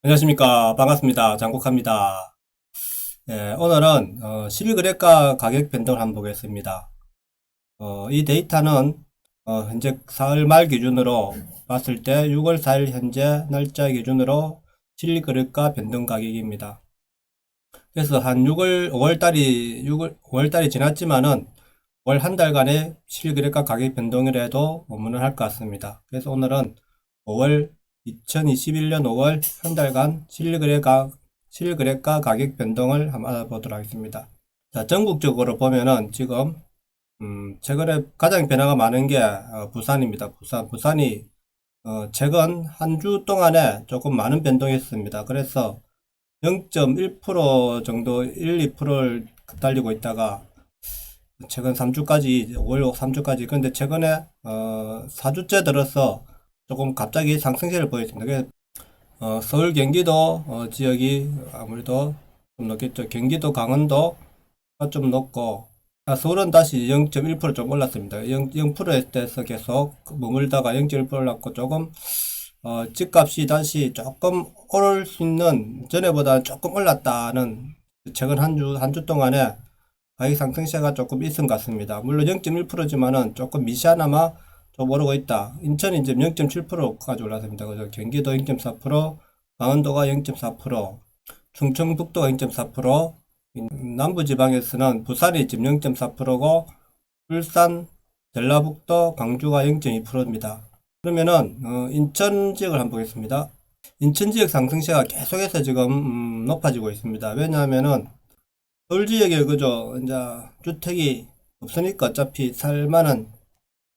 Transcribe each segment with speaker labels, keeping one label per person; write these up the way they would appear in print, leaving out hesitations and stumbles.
Speaker 1: 안녕하십니까. 반갑습니다. 장국합니다. 오늘은 실거래가 가격 변동을 한번 보겠습니다. 이 데이터는 현재 사흘 말 기준으로 봤을 때 6월 4일 현재 날짜 기준으로 실거래가 변동 가격입니다. 그래서 한 5월 달이 지났지만은 월 한 달간의 실거래가 가격 변동을 해도 무난할 것 같습니다. 그래서 오늘은 2021년 5월 한 달간 실거래가 가격 변동을 한번 알아보도록 하겠습니다. 자, 전국적으로 보면은 지금 최근에 가장 변화가 많은 게 부산입니다. 부산이 최근 한 주 동안에 조금 많은 변동이 있습니다. 그래서 0.1% 정도 2%를 달리고 있다가 최근 3주까지 5월 3주까지 근데 최근에 4주째 들어서 조금 갑자기 상승세를 보였습니다. 그래서 서울 경기도 지역이 아무래도 좀 높겠죠. 경기도 강원도가 좀 높고 서울은 다시 0.1%좀 올랐습니다. 0%에서 계속 머물다가 0.1% 올랐고 조금 집값이 다시 조금 오를 수 있는 전에보다 조금 올랐다는 최근 한 주 동안에 가격 상승세가 조금 있은 것 같습니다. 물론 0.1%지만은 조금 미시하나마 좀 오르고 있다. 인천이 이제 0.7%까지 올랐습니다. 그래서 경기도 0.4%, 강원도가 0.4%, 충청북도가 0.4%, 남부지방에서는 부산이 지금 0.4%고 울산, 전라북도, 광주가 0.2%입니다. 그러면은 인천 지역을 한번 보겠습니다. 인천 지역 상승세가 계속해서 지금 높아지고 있습니다. 왜냐하면은 서울 지역에 그저 이제 주택이 없으니까 어차피 살만한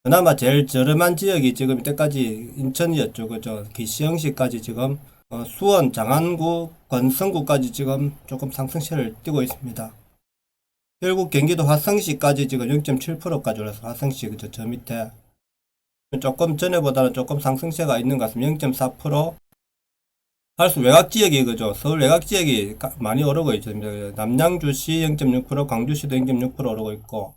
Speaker 1: 그나마 제일 저렴한 지역이 지금 이때까지 인천이었죠. 그죠? 기시형시까지 지금 수원, 장안구, 권성구까지 지금 조금 상승세를 띠고 있습니다. 결국 경기도 화성시까지 지금 0.7%까지 올라서 화성시 그죠? 저 밑에 조금 전에보다는 조금 상승세가 있는 것 같습니다. 0.4%. 할수 외곽 지역이 그죠? 서울 외곽 지역이 많이 오르고 있죠. 남양주시 0.6%, 광주시도 0.6% 오르고 있고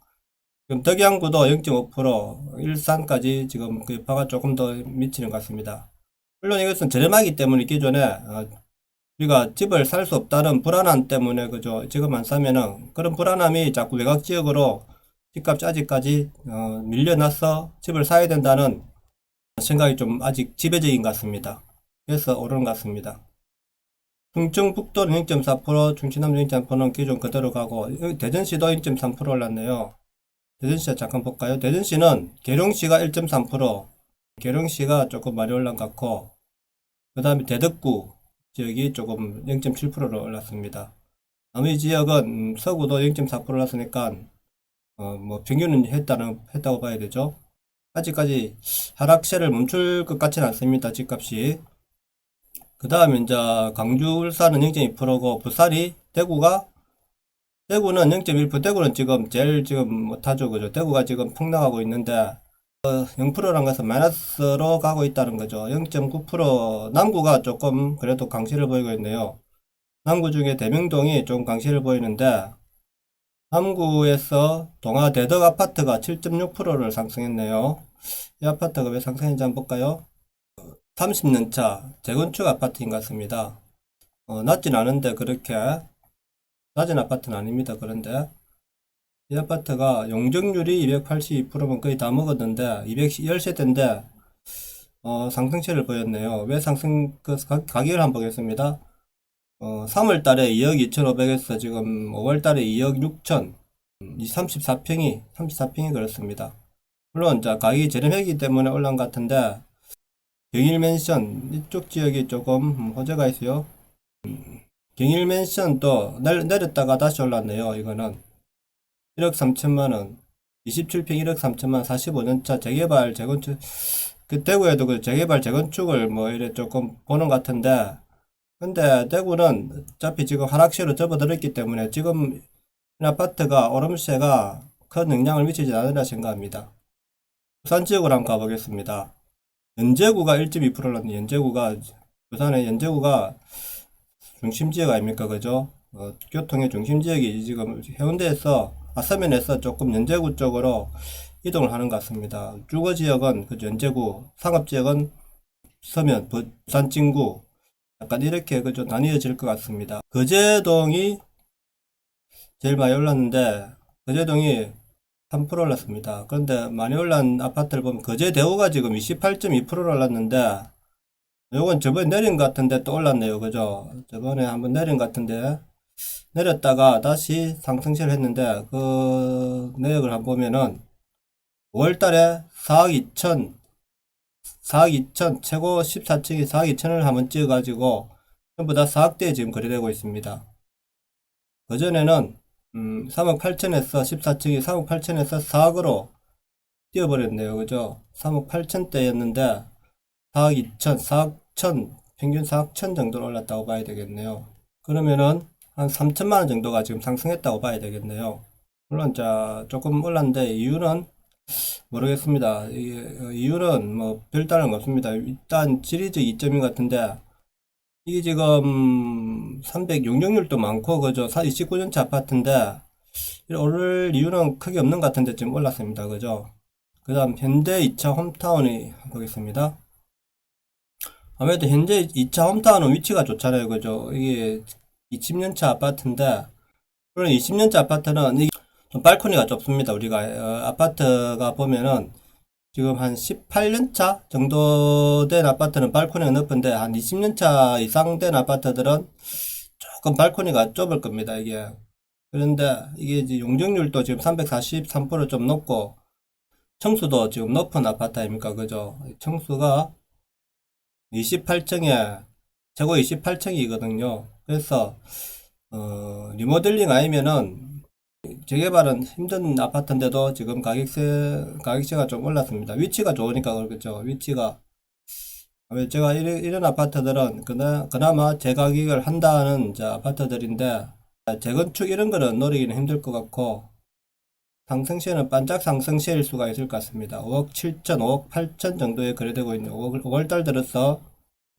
Speaker 1: 지금 덕양구도 0.5%, 일산까지 지금 그 여파가 조금 더 미치는 것 같습니다. 물론 이것은 저렴하기 때문에 기존에 우리가 집을 살 수 없다는 불안함 때문에 그죠? 지금 안 사면은 그런 불안함이 자꾸 외곽 지역으로 집값이 아직까지 밀려나서 집을 사야 된다는 생각이 좀 아직 지배적인 것 같습니다. 그래서 오르는 것 같습니다. 충청북도는 0.4%, 충청남도 0.3%는 기존 그대로 가고 대전시도 0.3% 올랐네요. 대전시 잠깐 볼까요? 대전시는 계룡시가 1.3%, 계룡시가 조금 많이 올란 것 같고 그 다음에 대덕구 지역이 조금 0.7%로 올랐습니다. 나머지 지역은 서구도 0.4% 올랐으니까 뭐 평균은 했다고 봐야 되죠. 아직까지 하락세를 멈출 것 같지는 않습니다. 집값이. 그 다음에 이제 광주, 울산은 0.2%고 대구는 0.1%, 대구는 지금 제일 지금 못하죠. 그죠? 대구가 지금 폭락하고 있는데 0%란 것은 마이너스로 가고 있다는 거죠. 0.9% 남구가 조금 그래도 강세를 보이고 있네요. 남구 중에 대명동이 좀 강세를 보이는데 남구에서 동아대덕 아파트가 7.6%를 상승했네요. 이 아파트가 왜 상승했는지 한번 볼까요? 30년차 재건축 아파트인 것 같습니다. 낮진 않은데 그렇게 낮은 아파트는 아닙니다. 그런데 이 아파트가 용적률이 282%면 거의 다 먹었는데 210세대인데 상승세를 보였네요. 왜 가격을 한번 보겠습니다. 3월 달에 2억 2,500에서 지금 5월 달에 2억 6천 34평이 그렇습니다. 물론 자 가격이 저렴하기 때문에 올라온 것 같은데 경일맨션 이쪽 지역이 조금 호재가 있어요. 경일맨션도 내렸다가 다시 올랐네요. 이거는 1억 3천만원 27평 1억 3천만 45년차 재개발 재건축 그 대구에도 그 재개발 재건축을 뭐 이래 조금 보는 것 같은데 근데 대구는 어차피 지금 하락세로 접어들었기 때문에 지금 아파트가 오름세가 큰 영향을 미치지 않으리라 생각합니다. 부산 지역으로 한번 가보겠습니다. 연제구가 1.2% 올랐네. 부산의 연제구가 중심지역 아닙니까? 그죠? 교통의 중심지역이 지금 해운대에서 아서면에서 조금 연제구 쪽으로 이동을 하는 것 같습니다. 주거지역은 그 연제구, 상업지역은 서면, 부산 진구, 약간 이렇게 그죠 나뉘어질 것 같습니다. 거제동이 제일 많이 올랐는데 거제동이 3% 올랐습니다. 그런데 많이 올란 아파트를 보면 거제대우가 지금 28.2% 올랐는데 요건 저번에 내린 것 같은데 또 올랐네요. 그죠? 저번에 한번 내린 것 같은데 내렸다가 다시 상승세를 했는데 그 내역을 한번 보면은 5월달에 4억 2천 4억 2천 최고 14층이 4억 2천을 한번 찍어가지고 전부 다 4억대에 지금 거래되고 있습니다. 그전에는 3억 8천에서 14층이 3억 8천에서 4억으로 뛰어버렸네요. 그죠? 3억 8천대였는데 4억 2천, 4억 1천, 평균 4억 천 정도로 올랐다고 봐야 되겠네요. 그러면은 한 3천만 원 정도가 지금 상승했다고 봐야 되겠네요. 물론 자 조금 올랐는데 이유는 모르겠습니다. 이유는 뭐 별다른 없습니다. 일단 지리적 이점인 것 같은데 이게 지금 300 용적률도 많고 그죠? 29년차 아파트인데 오를 이유는 크게 없는 것 같은데 지금 올랐습니다. 그죠? 그 다음 현대 2차 홈타운이 보겠습니다. 아무래도 현재 2차 홈타운은 위치가 좋잖아요. 그죠? 이게 20년차 아파트인데 물론 20년차 아파트는 이게 좀 발코니가 좁습니다. 우리가 아파트가 보면은 지금 한 18년차 정도 된 아파트는 발코니가 높은데 한 20년차 이상 된 아파트들은 조금 발코니가 좁을 겁니다. 이게 그런데 이게 이제 용적률도 지금 343%좀 높고 청수도 지금 높은 아파트 아닙니까? 그죠? 청수가 28층에 최고 28층이거든요. 그래서 리모델링 아니면은 재개발은 힘든 아파트인데도 지금 가격대가 좀 올랐습니다. 위치가 좋으니까 그렇겠죠. 위치가 제가 이런 아파트들은 그나마 재가격을 한다는 이제 아파트들인데 재건축 이런 거는 노리기는 힘들 것 같고 상승세는 반짝 상승세일 수가 있을 것 같습니다. 5억 7천, 5억 8천 정도에 거래되고 있는 5월달 들어서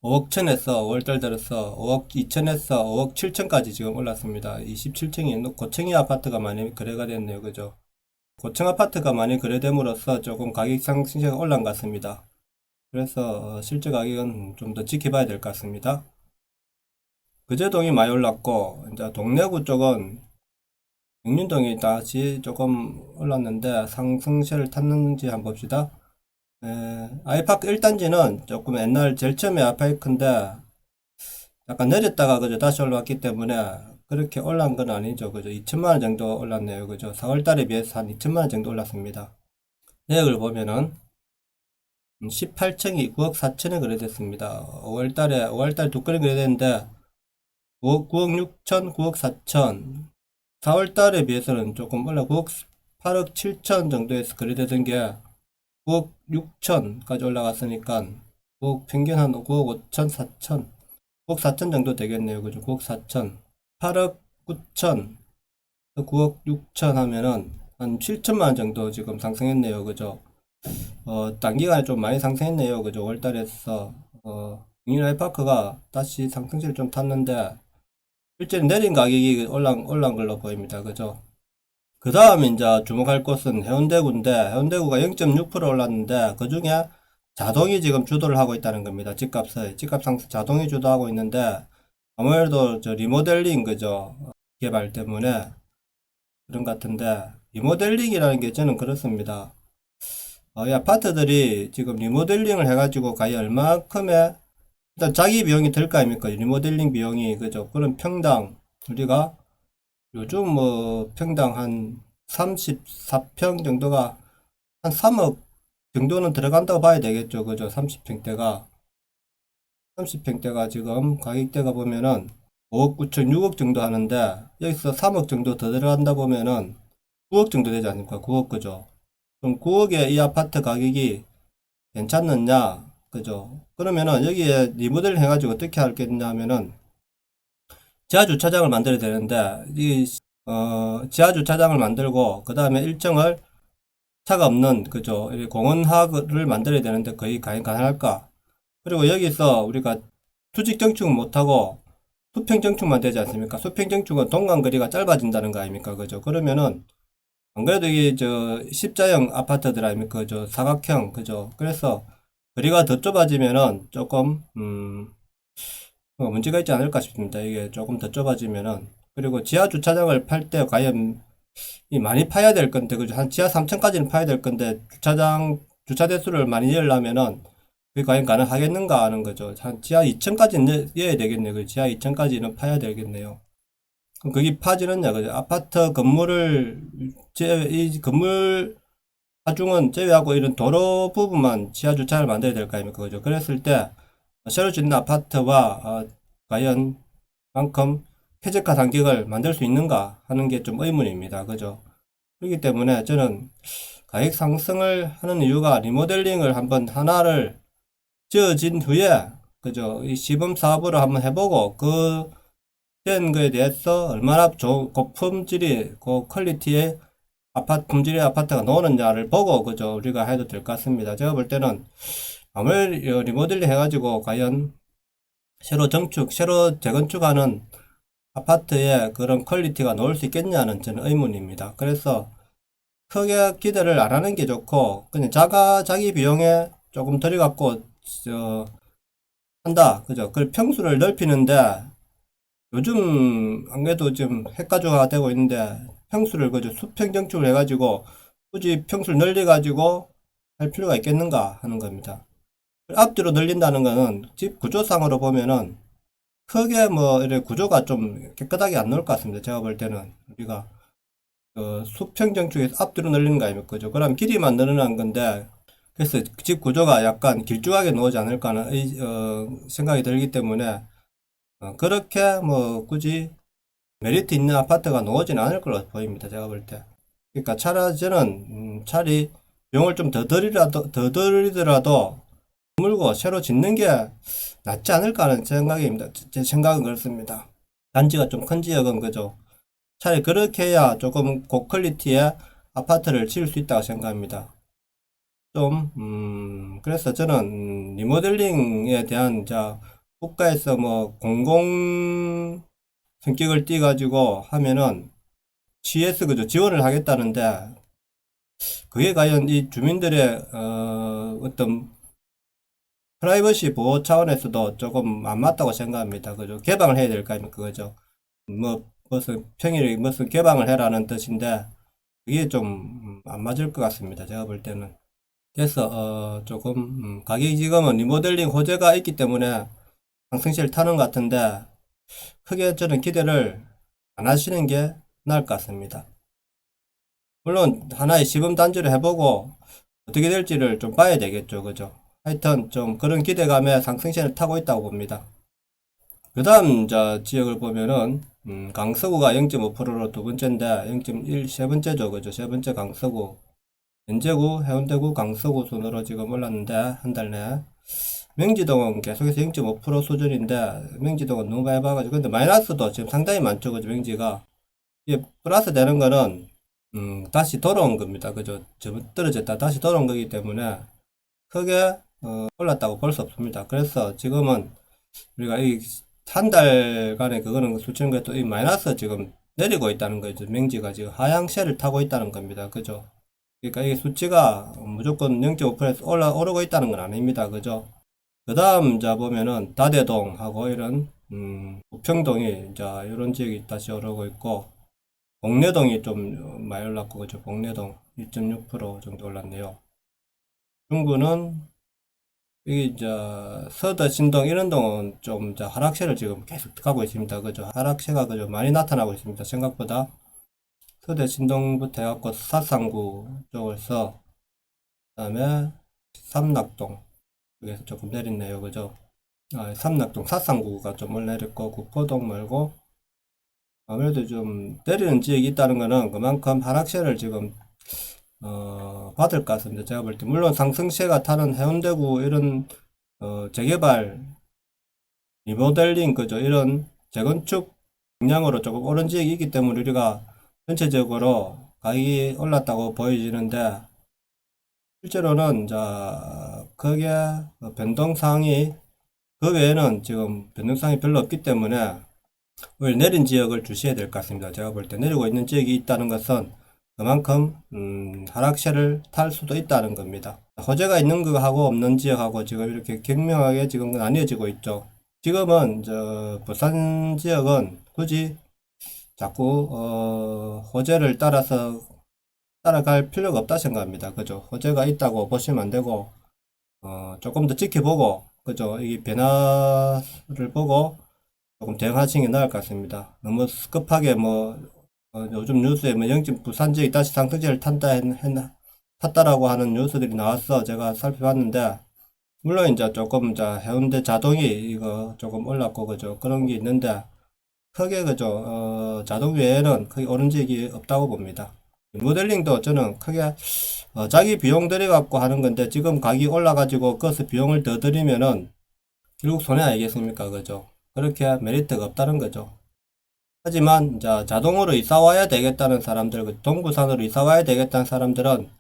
Speaker 1: 5억 천에서 5월달 들어서 5억 2천에서 5억 7천까지 지금 올랐습니다. 27층이 고층이 아파트가 많이 거래가 됐네요. 그죠? 고층 아파트가 많이 거래됨으로써 조금 가격 상승세가 올라간 것 같습니다. 그래서 실제 가격은 좀 더 지켜봐야 될 것 같습니다. 거제동이 많이 올랐고 이제 동래구 쪽은 영륜동이 다시 조금 올랐는데 상승세를 탔는지 한번 봅시다. 아이파크 1단지는 조금 옛날 제일 처음에 아이파크인데 약간 내렸다가 그죠 다시 올라왔기 때문에 그렇게 올라온 건 아니죠. 그죠 2천만원 정도 올랐네요. 그죠 4월달에 비해서 한 2천만원 정도 올랐습니다. 내역을 보면은 18층이 9억 4천에 거래됐습니다. 5월달 두 건이 거래됐는데 9억 6천, 9억 4천 4월달에 비해서는 조금 올라 9억 8억 7천 정도에서 거래되던 게 9억 6천까지 올라갔으니까 9억 평균 한 9억 5천 4천 9억 4천 정도 되겠네요. 그죠? 9억 4천 8억 9천 9억 6천 하면은 한 7천만 원 정도 지금 상승했네요. 그죠? 단기간에 좀 많이 상승했네요. 그죠? 월달에서 유인 아이파크가 다시 상승세를 좀 탔는데 실제로 내린 가격이 올란 걸로 보입니다. 그죠? 그 다음에 이제 주목할 곳은 해운대구인데 해운대구가 0.6% 올랐는데 그 중에 자동이 지금 주도를 하고 있다는 겁니다. 집값 상승 자동이 주도하고 있는데 아무래도 저 리모델링 그죠 개발 때문에 그런 것 같은데 리모델링이라는 게 저는 그렇습니다. 이 아파트들이 지금 리모델링을 해가지고 과연 얼마큼의 일단 자기 비용이 들 거 아닙니까? 리모델링 비용이 그죠? 그럼 평당 우리가 요즘 뭐 평당 한 34평 정도가 한 3억 정도는 들어간다고 봐야 되겠죠. 그죠? 30평대가 지금 가격대가 보면은 5억 9천 6억 정도 하는데 여기서 3억 정도 더 들어간다 보면은 9억 정도 되지 않습니까? 9억 그죠? 그럼 9억에 이 아파트 가격이 괜찮느냐? 그죠? 그러면은 여기에 리모델링 해가지고 어떻게 할겠냐 하면은 지하 주차장을 만들어야 되는데 이 지하 주차장을 만들고 그 다음에 일정을 차가 없는 그죠 공원화를 만들어야 되는데 거의 가능할까? 그리고 여기서 우리가 수직 정축은 못하고 수평 정축만 되지 않습니까? 수평 정축은 동간 거리가 짧아진다는 거 아닙니까? 그죠? 그러면은 안 그래도 이게 저 십자형 아파트들 아닙니까? 그죠? 사각형 그죠? 그래서 거리가 더 좁아지면은 조금 문제가 있지 않을까 싶습니다. 이게 조금 더 좁아지면은. 그리고 지하 주차장을 팔 때 과연 이 많이 파야 될 건데, 그죠? 한 지하 3층까지는 파야 될 건데, 주차 대수를 많이 열려면은 그게 과연 가능하겠는가 하는 거죠. 한 지하 2층까지는 여야 되겠네요. 그 지하 2층까지는 파야 되겠네요. 그럼 그게 파지느냐, 그죠? 아파트 건물을, 이 건물 하중은 제외하고 이런 도로 부분만 지하 주차를 만들어야 될 거 아닙니까? 그죠? 그랬을 때, 새로 짓는 아파트와, 과연 만큼 쾌적한 환경을 만들 수 있는가 하는 게 좀 의문입니다. 그죠? 그렇기 때문에 저는 가격 상승을 하는 이유가 리모델링을 한번 하나를 지어진 후에, 그죠? 이 시범 사업으로 한번 해보고, 된 거에 대해서 얼마나 고품질이, 고퀄리티의 품질의 아파트가 나오느냐를 보고, 그죠? 우리가 해도 될 것 같습니다. 제가 볼 때는 아무리 리모델링 해가지고 과연 새로 재건축하는 아파트에 그런 퀄리티가 나올 수 있겠냐는 저는 의문입니다. 그래서 크게 기대를 안 하는 게 좋고, 그냥 자기 비용에 조금 들여갖고, 한다. 그죠? 그 평수를 넓히는데, 요즘 안 그래도 지금 핵가주가 되고 있는데, 평수를 그죠? 수평 정축을 해가지고, 굳이 평수를 늘려가지고 할 필요가 있겠는가 하는 겁니다. 앞뒤로 늘린다는 거는 집 구조상으로 보면은 크게 뭐 이렇게 구조가 좀 깨끗하게 안 나올 것 같습니다. 제가 볼 때는 우리가 수평 정축에서 앞뒤로 늘리는 거 아닙니까? 그죠? 그럼 길이만 늘어난 건데, 그래서 집 구조가 약간 길쭉하게 나오지 않을까 하는 생각이 들기 때문에 그렇게 뭐 굳이 메리트 있는 아파트가 나오진 않을 걸로 보입니다. 제가 볼 때. 그러니까 저는 차라리 비용을 좀 더 들이더라도 물고 새로 짓는 게 낫지 않을까 하는 생각입니다. 제 생각은 그렇습니다. 단지가 좀 큰 지역은 그죠. 차라리 그렇게 해야 조금 고퀄리티의 아파트를 지을 수 있다고 생각합니다. 그래서 저는, 리모델링에 대한, 국가에서 뭐, 공공 성격을 띠가지고 하면은, CS, 그죠, 지원을 하겠다는데, 그게 과연 이 주민들의, 어떤, 프라이버시 보호 차원에서도 조금 안 맞다고 생각합니다. 그죠? 개방을 해야 될 거 아닙니까? 그죠? 무슨 평일에 무슨 개방을 해라는 뜻인데, 그게 좀 안 맞을 것 같습니다. 제가 볼 때는. 그래서 조금 가격이 지금은 리모델링 호재가 있기 때문에 상승세를 타는 것 같은데, 크게 저는 기대를 안 하시는 게 나을 것 같습니다. 물론 하나의 시범 단지를 해보고 어떻게 될지를 좀 봐야 되겠죠. 그죠? 하여튼 좀 그런 기대감에 상승세를 타고 있다고 봅니다. 그 다음 지역을 보면은 강서구가 0.5%로 두 번째인데 0.1 세 번째죠. 그죠? 세 번째 강서구. 연제구, 해운대구, 강서구 순으로 지금 올랐는데 한 달 내. 명지동은 계속해서 0.5% 수준인데 명지동은 너무 많이 봐가지고, 근데 마이너스도 지금 상당히 많죠. 그죠? 명지가. 이게 플러스 되는 거는 다시 돌아온 겁니다. 그죠? 떨어졌다 다시 돌아온 거기 때문에 크게 올랐다고 볼 수 없습니다. 그래서 지금은 우리가 이 한 달간의 그거는 수치는 것도 이 마이너스 지금 내리고 있다는 거죠. 명지가 지금 하향세를 타고 있다는 겁니다. 그죠? 그러니까 이 수치가 무조건 0.5%에서 오르고 있다는 건 아닙니다. 그죠? 그 다음 보면은 다대동하고 이런 부평동이 이런 지역이 다시 오르고 있고, 봉래동이 좀 많이 올랐고, 그죠? 봉래동 1.6% 정도 올랐네요. 중구는 여기 서대, 신동 이런 동은 좀 하락세를 지금 계속 가고 있습니다. 그죠? 하락세가 그죠? 많이 나타나고 있습니다. 생각보다. 서대, 신동부터 해갖고 사상구 쪽에서, 그 다음에 삼락동 여기서 조금 내렸네요. 그죠? 삼락동 사상구가 좀 내렸고, 구포동 말고 아무래도 좀 내리는 지역이 있다는 거는 그만큼 하락세를 지금 받을 것 같습니다. 제가 볼 때. 물론 상승세가 타는 해운대구 이런, 재개발, 리모델링, 그죠? 이런 재건축 방향으로 조금 오른 지역이 있기 때문에 우리가 전체적으로 가격이 올랐다고 보여지는데, 실제로는, 크게 변동사항이, 그 외에는 지금 변동사항이 별로 없기 때문에, 오히려 내린 지역을 주시해야 될 것 같습니다. 제가 볼 때 내리고 있는 지역이 있다는 것은 그만큼 하락세를 탈 수도 있다는 겁니다. 호재가 있는 거하고 없는 지역하고 지금 이렇게 극명하게 지금 나뉘어지고 있죠. 지금은 저 부산 지역은 굳이 자꾸 호재를 따라갈 필요가 없다 생각합니다. 그죠? 호재가 있다고 보시면 안 되고 조금 더 지켜보고 그죠? 이 변화를 보고 조금 대응하시는 게 나을 것 같습니다. 너무 급하게 뭐 요즘 뉴스에 뭐 영진 부산 지역이 다시 상승세를 탔다라고 하는 뉴스들이 나왔어. 제가 살펴봤는데 물론 이제 조금 이제 해운대 자동이 이거 조금 올랐고 그죠? 그런 게 있는데 크게 그죠? 자동 외에는 크게 오른 적이 없다고 봅니다. 모델링도 저는 크게 자기 비용 들여갖고 하는 건데 지금 가격이 올라가지고 그것을 비용을 더 들이면은 결국 손해 아니겠습니까? 그죠? 그렇게 메리트가 없다는 거죠. 하지만 이제 자동으로 이사 와야 되겠다는 사람들, 동부산으로 이사 와야 되겠다는 사람들은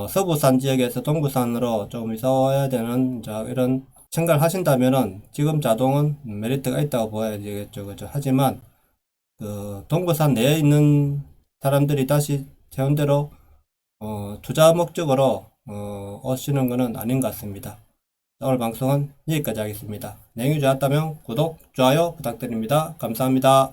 Speaker 1: 서부산 지역에서 동부산으로 좀 이사 와야 되는 이런 생각을 하신다면은 지금 자동은 메리트가 있다고 보아야 되겠죠. 그죠? 하지만 그 동부산 내에 있는 사람들이 다시 해운대로 투자 목적으로 오시는 것은 아닌 것 같습니다. 오늘 방송은 여기까지 하겠습니다. 내용이 좋았다면 구독, 좋아요 부탁드립니다. 감사합니다.